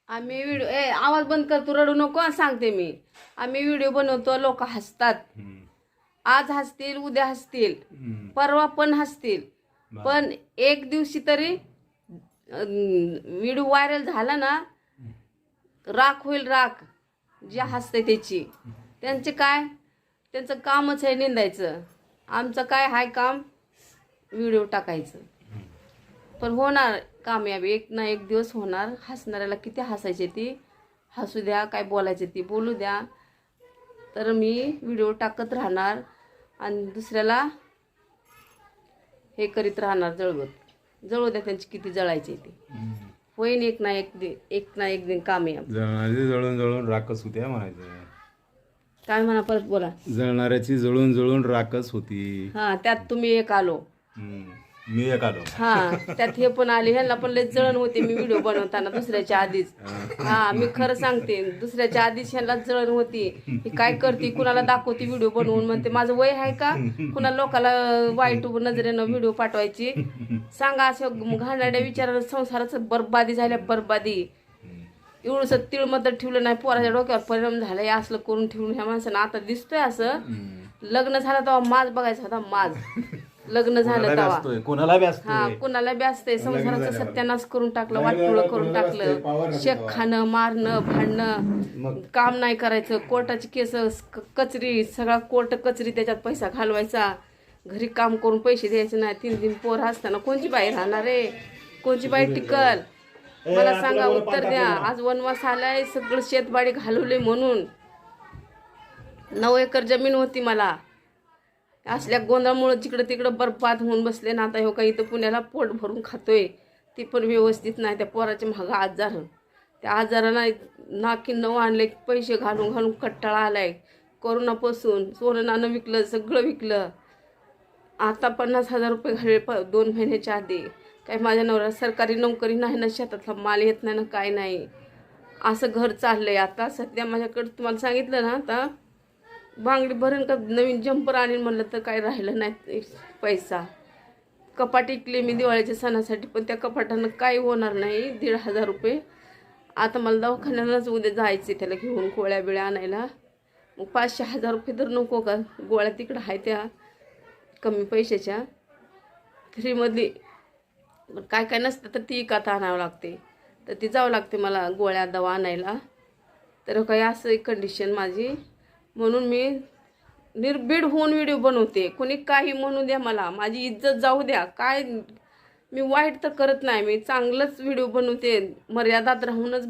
आम्ही व्हिडिओ आवाज बंद कर, तू रडू नको, सांगते मी. आम्ही व्हिडिओ बनवतो, लोक हसतात. आज हसतील, उद्या हसतील, परवा पण हसतील, पण एक दिवशी तरी व्हिडिओ व्हायरल झाला ना, राख होईल, राख. जे हसते त्याची. त्यांचे काय, त्यांचं कामच आहे निंदायचं. आमचं काय हाय काम, व्हिडिओ टाकायचं. पण होणार कामयाबी, एक ना एक दिवस होणार. हसणाऱ्याला किती हसायचे ती हसू द्या, काय बोलायचे ती बोलू द्या. तर मी व्हिडिओ टाकत राहणार आणि दुसऱ्याला हे करीत राहणार, जळू द्या, त्यांची किती जळायची ती. होईन एक ना एक दिन कामयाब. जळणारी जळून जळून राखच होती म्हणायचं. काय म्हणा, परत बोला. जळणाऱ्याची जळून जळून राखच होती. हा, त्यात तुम्ही एक आलो. मी एक आलो. हा, त्यात हे पण आले. ह्यांना पण लय जळण होते मी व्हिडिओ बनवताना दुसऱ्याच्या आधीच. हा, मी खरं सांगते, दुसऱ्याच्या आधीच ह्यांना जळण होती. ही काय करते, कुणाला दाखवते व्हिडिओ बनवून, म्हणते माझं वय आहे का कुणा लोकाला वाईट नजरेनं व्हिडिओ पाठवायची. सांगा, असं घाणेरड्या विचारानं संसाराचं बरबादी झाल्या, बरबादी. एवढंच तिळ मत ठेवलं नाही, पोराच्या डोक्यावर परिणाम झाला. हे असलं करून ठेवून ह्या माणसानं आता दिसतोय असं. लग्न झालं तेव्हा माज बघायचा होता, माज. लग्न झालं तेव्हा कोणाला हा, कुणाला बी असतंय. संसाराचं सत्यानाश करून टाकलं, वाटपुळं करून टाकलं. शेक खाणं, मारणं, भांडणं, काम नाही करायचं. कोर्टाची केस, कचरी, सगळा कोर्ट कचरी, त्याच्यात पैसा घालवायचा. घरी काम करून पैसे द्यायचे नाही. 3 पोर असताना कोणची बाई राहणार रे, कोणची बाई टिकल, मला सांगा, उत्तर द्या. आज वनवास आलाय, सगळं शेतबाडी घालवले म्हणून. 9 एकर जमीन होती मला. असल्या गोंधळामुळे जिकडं तिकडं बरबाद होऊन बसले ना. आता हो का, इथं पुण्याला पोट भरून खातोय, ती पण व्यवस्थित नाही. त्या पोराच्या मागं आजार, त्या आजाराला नाकी नऊ आणले, पैसे घालून घालून कट्टाळा आलाय. कोरोनापासून सोनं नाणं विकलं, सगळं विकलं. आता 50,000 रुपये घालले 2 महिन्याच्या आधी. काय माझ्या नवऱ्याला सरकारी नोकरी नाही ना, शेतातला माल येत नाही ना, काय नाही. असं घर चाललंय आता सध्या माझ्याकडं. तुम्हाला सांगितलं ना, आता बांगडी भरण का नवीन जम्पर आणीन म्हणलं तर काही राहिलं नाही पैसा. कपाट इकले मी दिवाळीच्या सणासाठी, पण त्या कपाटानं काही होणार नाही. 1,500 रुपये. आता मला दवाखान्यालाच उद्या जायचे, त्याला घेऊन गोळ्या बिळ्या आणायला. मग 500-1000 रुपये तर नको का, गोळ्या तिकडं आहे त्या कमी पैशाच्या फ्रीमधली. काय काय नसतं तर ती एकात आणावं लागते, तर ती जावं लागते मला गोळ्या दवा आणायला. तर काही असं एक कंडिशन माझी, म्हणून मी निर्भीड होऊन व्हिडिओ बनवते. कोणी काही म्हणू द्या, मला माझी इज्जत जाऊ द्या. काय मी वाईट तर करत नाही, मी चांगलंच व्हिडिओ बनवते, मर्यादात राहूनच